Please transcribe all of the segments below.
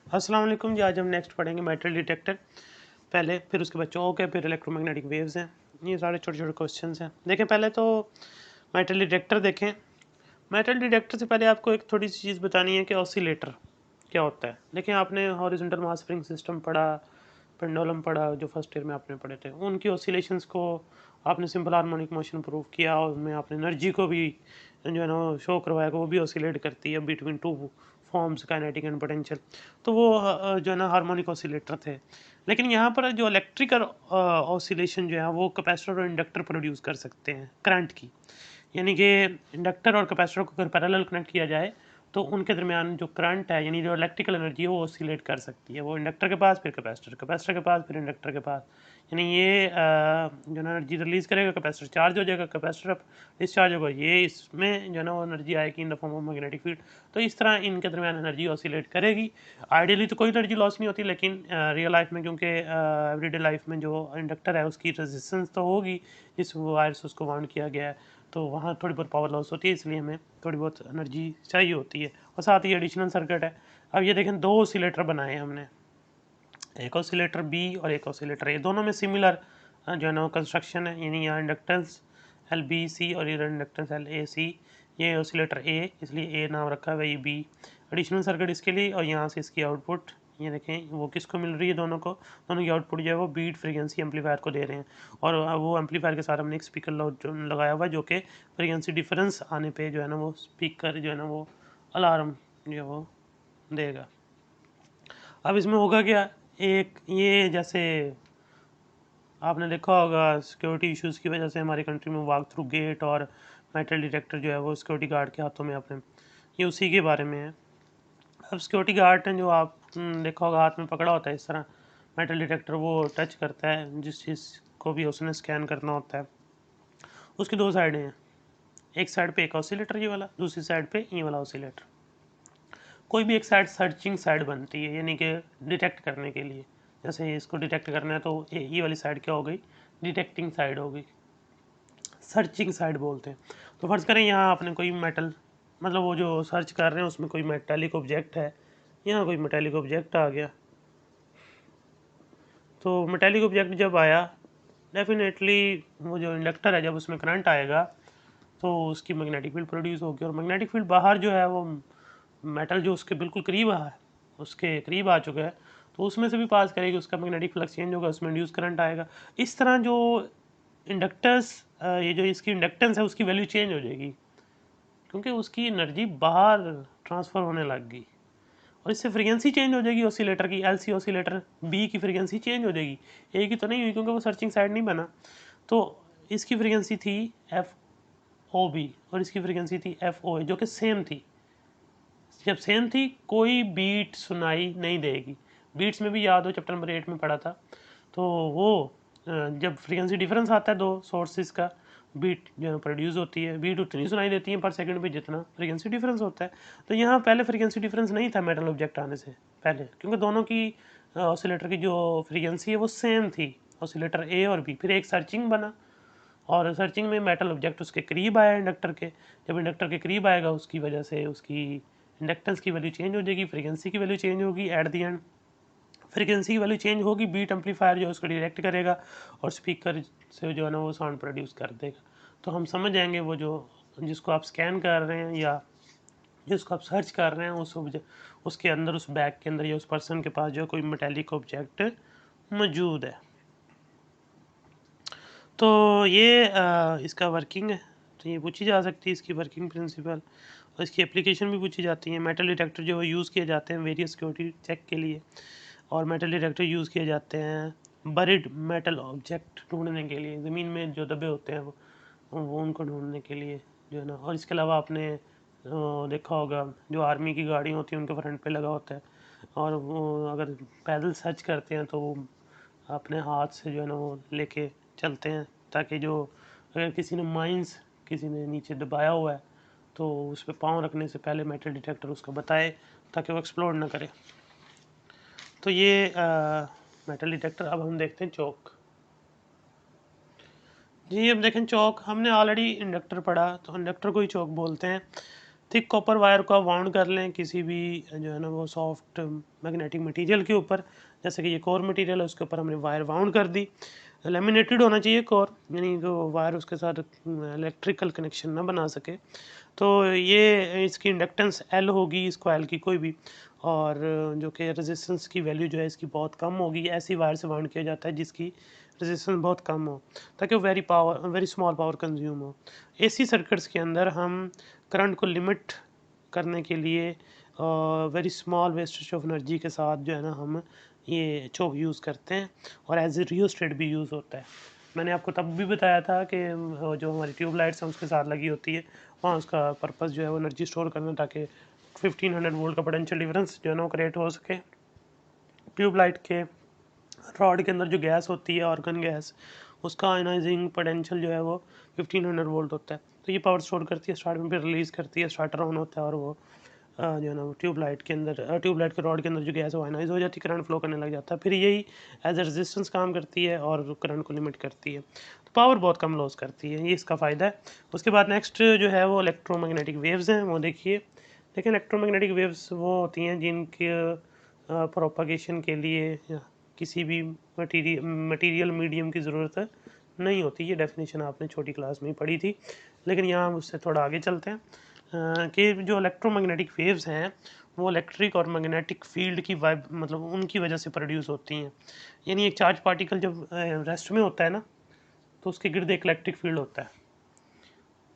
अस्सलाम वालेकुम जी। आज हम नेक्स्ट पढ़ेंगे मेटल डिटेक्टर। पहले फिर उसके बाद चौक है, फिर इलेक्ट्रोमैग्नेटिक वेव्स हैं। ये सारे छोटे छोटे क्वेश्चंस हैं। देखें पहले तो मेटल डिटेक्टर देखें। मेटल डिटेक्टर से पहले आपको एक थोड़ी सी चीज़ बतानी है कि ऑसिलेटर क्या होता है। देखें आपने हॉरिजॉन्टल मास स्प्रिंग सिस्टम पढ़ा, पेंडुलम पढ़ा, जो फर्स्ट ईयर में आपने पढ़े थे। उनकी ऑसिलेशंस को आपने सिंपल हार्मोनिक मोशन प्रूव किया और उसमें आपने एनर्जी को भी जो है ना शो करवाया कि वो भी ऑसिलेट करती है between two forms, kinetic and potential. तो वो जो है ना हार्मोनिक ऑसिलेटर थे। लेकिन यहाँ पर जो इलेक्ट्रिकल ऑसिलेशन जो है वो कैपेसिटर और इंडक्टर प्रोड्यूस कर सकते हैं करंट की। यानी कि इंडक्टर और कैपेसिटर को अगर पैरेलल कनेक्ट किया जाए तो उनके दरमियान जो करंट है यानी जो इलेक्ट्रिकल एनर्जी है वो ऑसिलेट कर सकती है। वो इंडक्टर के पास, फिर कैपेसिटर, कैपेसिटर के पास, फिर इंडक्टर के पास। यानी ये जो है एनर्जी रिलीज़ करेगा, कैपेसिटर चार्ज हो जाएगा, कैपेसिटर डिस्चार्ज होगा, ये इसमें जो है ना वो एनर्जी आएगी in the form of magnetic field. तो इस तरह इनके दरमियान एनर्जी ऑसिलेट करेगी। आइडियली तो कोई एनर्जी लॉस नहीं होती, लेकिन रियल लाइफ में क्योंकि एवरीडे लाइफ में जो इंडक्टर है उसकी रेजिस्टेंस तो होगी जिस वायर से उसको वाउंड किया गया है, तो वहाँ थोड़ी बहुत पावर लॉस होती है, इसलिए हमें थोड़ी बहुत एनर्जी चाहिए होती है। और साथ ही एडिशनल सर्किट है। अब ये देखें, दो ऑसिलेटर बनाए हैं हमने, एक ऑसिलेटर बी और एक ऑसिलेटर ए। दोनों में सिमिलर जो है ना कंस्ट्रक्शन है, यानी यहाँ इंडक्टेंस एल बी सी और इधर इंडक्टेंस एल ए सी। ये ऑसिलेटर ए, इसलिए ए नाम रखा है, ये बी। एडिशनल सर्किट इसके लिए, और यहाँ से इसकी आउटपुट ये देखें वो किसको मिल रही है, दोनों को। दोनों की आउटपुट जो है वो बीट फ्रीक्वेंसी एम्पलीफायर को दे रहे हैं। और वो एम्पलीफायर के साथ हमने एक स्पीकर लगाया हुआ है जो कि फ्रीक्वेंसी डिफरेंस आने पे जो है ना वो स्पीकर जो है ना वो अलार्म जो है वो देगा। अब इसमें होगा क्या, एक ये जैसे आपने देखा होगा सिक्योरिटी इश्यूज़ की वजह से हमारी कंट्री में वॉक थ्रू गेट और मेटल डिटेक्टर जो है वो सिक्योरिटी गार्ड के हाथों में आपने, ये उसी के बारे में है। अब सिक्योरिटी गार्ड ने जो आप देखा होगा हाथ में पकड़ा होता है इस तरह मेटल डिटेक्टर, वो टच करता है जिस चीज़ को भी उसने स्कैन करना होता है। उसकी दो साइडें हैं, एक साइड पे एक ऑसिलेटर ये वाला, दूसरी साइड पे ये वाला ऑसिलेटर। कोई भी एक साइड सर्चिंग साइड बनती है, यानी कि डिटेक्ट करने के लिए। जैसे इसको डिटेक्ट करना है तो ये वाली साइड क्या हो गई, डिटेक्टिंग साइड हो गई, सर्चिंग साइड बोलते हैं। तो फर्ज करें यहाँ आपने कोई मेटल, मतलब वो जो सर्च कर रहे हैं उसमें कोई मेटेलिक ऑब्जेक्ट है, यहाँ कोई मेटेलिक ऑब्जेक्ट आ गया। तो मेटेलिक ऑब्जेक्ट जब आया, डेफिनेटली वो जो इंडक्टर है जब उसमें करंट आएगा तो उसकी मैग्नेटिक फील्ड प्रोड्यूस होगी, और मैग्नेटिक फील्ड बाहर जो है वो मेटल जो उसके बिल्कुल करीब है, उसके करीब आ चुका है, तो उसमें से भी पास करेगी, उसका मैग्नेटिक फ्लक्स चेंज होगा, उसमें इंड्यूस करंट आएगा। इस तरह जो इंडक्टर्स ये जो इसकी इंडक्टेंस है उसकी वैल्यू चेंज हो जाएगी, क्योंकि उसकी एनर्जी बाहर ट्रांसफ़र होने लग गई। और इससे फ्रीक्वेंसी चेंज हो जाएगी ऑसिलेटर की, एल सी ऑसिलेटर बी की फ्रीक्वेंसी चेंज हो जाएगी। ए की तो नहीं हुई क्योंकि वो सर्चिंग साइड नहीं बना। तो इसकी फ्रीक्वेंसी थी एफ ओ बी और इसकी फ्रीक्वेंसी थी एफ ओ ए, जो कि सेम थी। जब सेम थी कोई बीट सुनाई नहीं देगी। बीट्स में भी याद हो चैप्टर नंबर 8 में पढ़ा था। तो वो जब फ्रीक्वेंसी डिफरेंस आता है दो सोर्सेज का, बीट जो प्रोड्यूस होती है, बीट उतनी सुनाई देती है पर सेकंड पे जितना फ्रीक्वेंसी डिफरेंस होता है। तो यहाँ पहले फ्रीक्वेंसी डिफरेंस नहीं था मेटल ऑब्जेक्ट आने से पहले, क्योंकि दोनों की ऑसिलेटर की जो फ्रीक्वेंसी है वो सेम थी, ऑसिलेटर ए और बी। फिर एक सर्चिंग बना, और सर्चिंग में मेटल ऑब्जेक्ट उसके करीब आया इंडक्टर के। जब इंडक्टर के करीब आएगा उसकी वजह से उसकी इंडक्टेंस की वैल्यू चेंज हो जाएगी, फ्रीक्वेंसी की वैल्यू चेंज होगी। एट द एंड फ्रीक्वेंसी की वैल्यू चेंज होगी, बीट एम्पलीफायर जो उसको डिटेक्ट करेगा और स्पीकर से जो है ना वो साउंड प्रोड्यूस कर देगा। तो हम समझ जाएंगे वो जो जिसको आप स्कैन कर रहे हैं या जिसको आप सर्च कर रहे हैं उसके अंदर, उस बैग के अंदर या उस पर्सन के पास जो कोई मेटेलिक ऑब्जेक्ट मौजूद है। तो ये इसका वर्किंग है, तो ये पूछी जा सकती है इसकी वर्किंग प्रिंसिपल, और इसकी एप्लीकेशन भी पूछी जाती है। मेटल डिटेक्टर जो यूज़ किए जाते हैं वेरियस सिक्योरिटी चेक के लिए, और मेटल डिटेक्टर यूज़ किए जाते हैं बरिड मेटल ऑब्जेक्ट ढूंढने के लिए, ज़मीन में जो दबे होते हैं वो उनको ढूंढने के लिए जो है ना। और इसके अलावा आपने देखा होगा जो आर्मी की गाड़ी होती है उनके फ्रंट पे लगा होता है, और वो अगर पैदल सर्च करते हैं तो वो अपने हाथ से जो है ना वो लेके चलते हैं, ताकि जो अगर किसी ने माइंस किसी ने नीचे दबाया हुआ है तो उस पर पाँव रखने से पहले मेटल डिटेक्टर उसको बताए ताकि वो एक्सप्लोड ना करे। तो ये मेटल डिटेक्टर। अब हम देखते हैं चौक। जी अब देखें चौक, हमने ऑलरेडी इंडक्टर पढ़ा, तो इंडक्टर को ही चौक बोलते हैं। थिक कॉपर वायर को आप वाउंड कर लें किसी भी जो है ना वो सॉफ्ट मैग्नेटिक मटेरियल के ऊपर, जैसे कि ये कोर मटेरियल है उसके ऊपर हमने वायर वाउंड कर दी। लेमिनेटेड होना चाहिए कोर, यानी जो वायर उसके साथ इलेक्ट्रिकल कनेक्शन ना बना सके। तो ये इसकी इंडक्टेंस एल होगी, इस कॉइल की कोई भी, और जो कि रेजिस्टेंस की वैल्यू जो है इसकी बहुत कम होगी। ऐसी वायर से वाउंड किया जाता है जिसकी रेजिस्टेंस बहुत कम हो, ताकि वो वेरी स्मॉल पावर कंज्यूम हो। एसी सर्किट्स के अंदर हम करंट को लिमिट करने के लिए very small wastage of energy के साथ जो है ना हम ये चोप यूज़ करते हैं, और एज ए रियोस्टेट भी यूज़ होता है। मैंने आपको तब भी बताया था कि जो हमारी ट्यूबलाइट्स हैं उसके साथ लगी होती है, वहाँ उसका पर्पस जो है वो एनर्जी स्टोर करना, ताकि 1500 वोल्ट का पोटेंशियल डिफरेंस जो है ना वो क्रिएट हो सके। ट्यूबलाइट के रॉड के अंदर जो गैस होती है, आर्गन गैस, उसका आयनाइजिंग पोटेंशियल जो है वो 1500 वोल्ट होता है। तो ये पावर स्टोर करती है, स्टार्ट में फिर रिलीज़ करती है, स्टार्टर ऑन होता है, और वो जो है ना ट्यूबलाइट के अंदर ट्यूबलाइट के रॉड के अंदर जो गैस है वो आयनाइज हो जाती है, करंट फ्लो करने लग जाता है। फिर यही एज ए रेजिस्टेंस काम करती है और करंट को लिमिट करती है, तो पावर बहुत कम लॉस करती है, ये इसका फ़ायदा है। उसके बाद नेक्स्ट जो है वो इलेक्ट्रोमैग्नेटिक वेव्स हैं, वो देखिए। देखिए इलेक्ट्रोमैग्नेटिक वेव्स वो होती हैं जिनके प्रोपागेशन के लिए किसी भी मटेरियल मीडियम की ज़रूरत नहीं होती। ये डेफिनेशन आपने छोटी क्लास में ही पढ़ी थी, लेकिन यहाँ हम उससे थोड़ा आगे चलते हैं कि जो इलेक्ट्रोमैग्नेटिक वेव्स हैं वो इलेक्ट्रिक और मैग्नेटिक फील्ड की वाइब मतलब उनकी वजह से प्रोड्यूस होती हैं। यानी एक चार्ज पार्टिकल जब रेस्ट में होता है ना, तो उसके गिर्द एक इलेक्ट्रिक फील्ड होता है।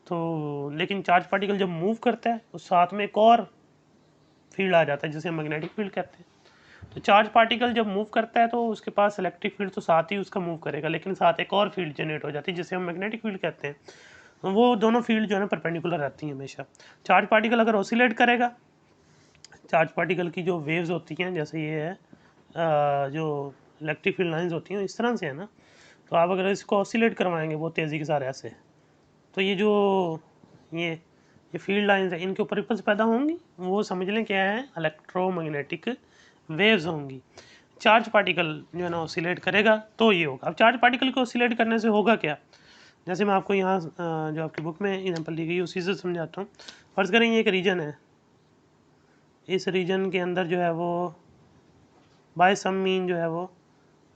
तो लेकिन चार्ज पार्टिकल जब मूव करता है उस साथ में एक और फील्ड आ जाता है जिसे हम मैग्नेटिक फील्ड कहते हैं। तो चार्ज पार्टिकल जब मूव करता है तो उसके पास इलेक्ट्रिक फील्ड तो साथ ही उसका मूव करेगा, लेकिन साथ एक और फील्ड जनरेट हो जाती है जिसे हम मैग्नेटिक फील्ड कहते हैं। वो दोनों फील्ड जो है ना परपेंडिकुलर रहती हैं हमेशा। चार्ज पार्टिकल अगर ऑसिलेट करेगा, चार्ज पार्टिकल की जो वेव्स होती हैं, जैसे ये है जो इलेक्ट्रिक फील्ड लाइंस होती हैं इस तरह से है ना, तो आप अगर इसको ऑसिलेट करवाएंगे बहुत तेज़ी के साथ ऐसे, तो ये जो ये फील्ड लाइंस है इनके ऊपर रिपल्स पैदा होंगी, वो समझ लें क्या है, इलेक्ट्रोमैग्नेटिक वेव्स होंगी। चार्ज पार्टिकल जो है ना ऑसिलेट करेगा तो ये होगा। अब चार्ज पार्टिकल को ऑसिलेट करने से होगा क्या, जैसे मैं आपको यहाँ जो आपकी बुक में एग्जांपल दी गई उसी से समझाता हूँ। फर्ज करें ये एक रीजन है, इस रीजन के अंदर जो है वो बाय सम मीन जो है वो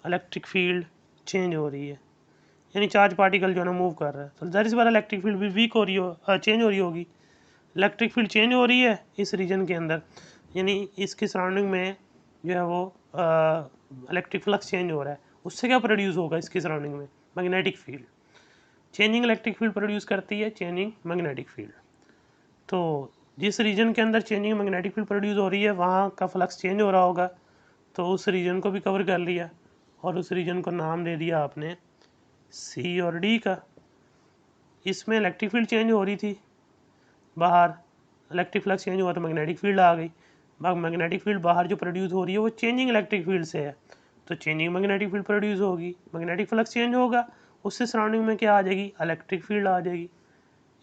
इलेक्ट्रिक फील्ड चेंज हो रही है, यानी चार्ज पार्टिकल जो है ना मूव कर रहा है, तो ज़ाहिर सी बात इलेक्ट्रिक फील्ड भी वीक हो रही हो चेंज हो रही होगी। इलेक्ट्रिक फील्ड चेंज हो रही है इस रीजन के अंदर, यानी इसकी सराउंडिंग में जो है वो इलेक्ट्रिक फ्लक्स चेंज हो रहा है। उससे क्या प्रोड्यूस होगा इसकी सराउंडिंग में, magnetic field. Changing electric field produce करती है चेंजिंग मैग्नेटिक फील्ड। तो जिस रीजन के अंदर चेंजिंग मैग्नेटिक फील्ड प्रोड्यूस हो रही है वहाँ का फ्लक्स चेंज हो रहा होगा, तो उस रीजन को भी कवर कर लिया, और उस रीजन को नाम दे दिया आपने सी और डी का। इसमें इलेक्ट्रिक फील्ड चेंज हो रही थी, बाहर इलेक्ट्रिक फ्लक्स चेंज हुआ तो मैग्नेटिक फील्ड आ गई। मैग्नेटिक फील्ड बाहर जो प्रोड्यूस हो रही है वो चेंजिंग इलेक्ट्रिक फील्ड से है, तो चेंजिंग मैग्नेटिक फील्ड प्रोड्यूस होगी, मैग्नेटिक फ्लक्स चेंज होगा, उससे सराउंडिंग में क्या आ जाएगी, इलेक्ट्रिक फील्ड आ जाएगी।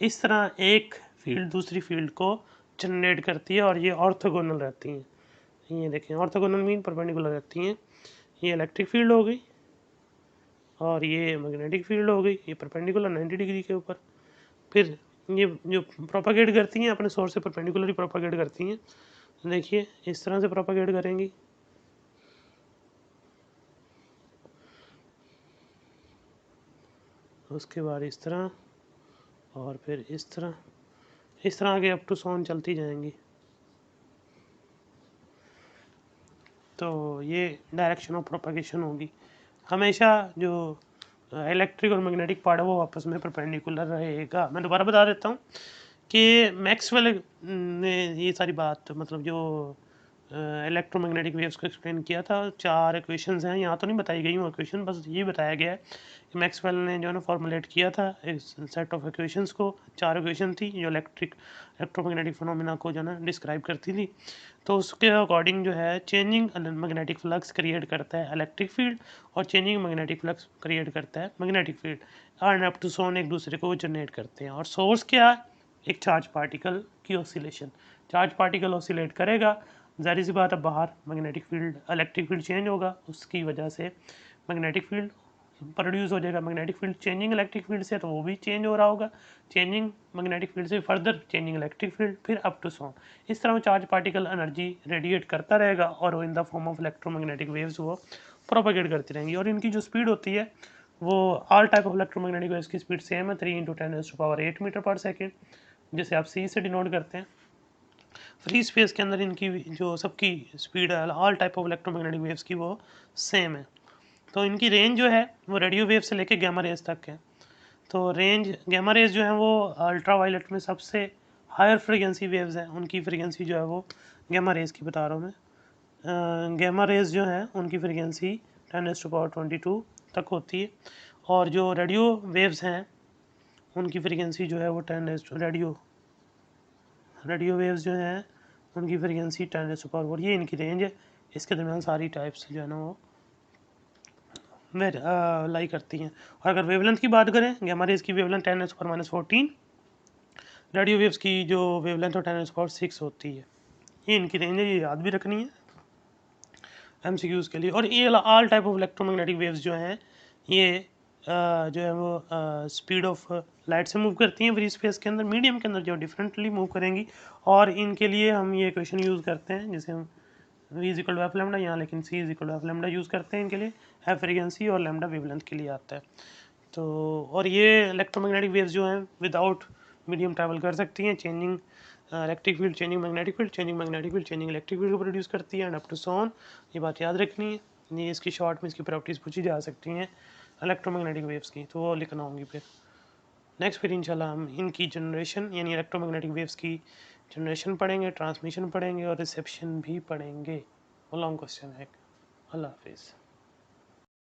इस तरह एक फील्ड दूसरी फील्ड को जनरेट करती है, और ये ऑर्थोगोनल रहती हैं। ये देखें, ऑर्थोगोनल मीन परपेंडिकुलर रहती हैं। ये इलेक्ट्रिक फील्ड हो गई और ये मैग्नेटिक फील्ड हो गई, ये परपेंडिकुलर 90 डिग्री के ऊपर। फिर ये जो प्रोपागेट करती हैं अपने सोर्स से परपेंडिकुलर ही प्रोपागेट करती हैं। देखिए इस तरह से प्रोपागेट करेंगी, उसके बाद इस तरह, और फिर इस तरह आगे अप टू सोन चलती जाएंगी। तो ये डायरेक्शन ऑफ प्रोपागेशन होगी। हमेशा जो इलेक्ट्रिक और मैग्नेटिक पार्ट है वो आपस में परपेंडिकुलर रहेगा। मैं दोबारा बता देता हूँ कि मैक्सवेल ने ये सारी बात मतलब जो इलेक्ट्रोमैग्नेटिक वेव्स को एक्सप्लेन किया था, 4 इक्वेशंस हैं, यहाँ तो नहीं बताई गई वो इक्वेशन, बस ये बताया गया है कि मैक्सवेल ने जो है ना फॉर्मुलेट किया था एक सेट ऑफ इक्वेशंस को। 4 इक्वेशन थी जो इलेक्ट्रोमैग्नेटिक फिनोमेना को जो है ना डिस्क्राइब करती थी। तो उसके अकॉर्डिंग जो है चेंजिंग मैग्नेटिक फ्लक्स क्रिएट करता है इलेक्ट्रिक फील्ड, और चेंजिंग मैग्नेटिक फ्लक्स क्रिएट करता है magnetic field, and up to सोन एक दूसरे को जनरेट करते हैं। और सोर्स क्या है, एक चार्ज पार्टिकल की ऑसिलेशन। चार्ज पार्टिकल ऑसिलेट करेगा, ज़ाहिर सी बात है बाहर magnetic field electric field change होगा, उसकी वजह से मैग्नेटिक फील्ड प्रोड्यूस हो जाएगा magnetic field changing electric field से, तो वो भी चेंज हो रहा होगा चेंजिंग मैग्नेटिक फील्ड से, फर्दर चेंजिंग इलेक्ट्रिक फील्ड, फिर अप टू सो। इस तरह वो चार्ज पार्टिकल एनर्जी रेडिएट करता रहेगा और वो in the form of electromagnetic waves वो प्रोपेगेट करती रहेंगी। और इनकी जो स्पीड होती है वो all type of electromagnetic waves की स्पीड सेम है, 3 × 10⁸ मीटर पर सेकेंड, जिसे आप सी से डिनोट करते हैं। फ्री स्पेस के अंदर इनकी जो सबकी स्पीड है all type of electromagnetic waves की वो सेम है। तो इनकी रेंज जो है वो रेडियो वेव से लेके गैमा रेज तक है। तो रेंज गैमा रेज जो है वो अल्ट्रा वायलेट में सबसे हायर फ्रीक्वेंसी वेव्स हैं, उनकी फ्रीक्वेंसी जो है वो गैमा रेज की बता रहा हूँ मैं। गैमा रेज जो है उनकी फ्रीक्वेंसी 10⁻22 तक होती है, और जो रेडियो वेव्स हैं उनकी फ्रीक्वेंसी जो है वो रेडियो वेव्स जो हैं उनकी फ्रीक्वेंसी 10⁻4। ये इनकी रेंज है, इसके दरमियान सारी टाइप्स जो है ना वो लाई करती हैं। और अगर वेवलेंथ की बात करें, गैमा रेज की वेवलेंथ 10⁻14, रेडियो वेव्स की जो वेवलेंथ है 10⁻6 होती है। ये इनकी रेंज है, ये याद भी रखनी है एमसीक्यूज़ के लिए। और ये all type of electromagnetic waves जो हैं ये जो है वो स्पीड ऑफ लाइट से मूव करती हैं फ्री स्पेस के अंदर, मीडियम के अंदर जो डिफरेंटली मूव करेंगी। और इनके लिए हम ये इक्वेशन यूज़ करते हैं जिसे हम v=f यहाँ, लेकिन c=f यूज़ करते हैं इनके लिए, f फ्रीक्वेंसी और लैम्डा वेवलेंथ के लिए आता है। तो और ये इलेक्ट्रोमैग्नेटिक वेव्स जो हैं विदाउट मीडियम ट्रैवल कर सकती हैं, changing electric field, changing magnetic field, changing magnetic field, changing electric field को प्रोड्यूस करती है, and up to so on. ये बात याद रखनी है, ये इसकी शॉर्ट में इसकी प्रॉपर्टीज़ पूछी जा सकती हैं इलेक्ट्रोमैग्नेटिक वेव्स की, तो वो लिखना होंगी फिर नेक्स्ट। फिर इंशाल्लाह हम इनकी जनरेशन यानी इलेक्ट्रोमैग्नेटिक वेव्स की जनरेशन पढ़ेंगे, ट्रांसमिशन पढ़ेंगे और रिसेप्शन भी पढ़ेंगे। वो लॉन्ग क्वेश्चन है। अल्लाह हाफिज़।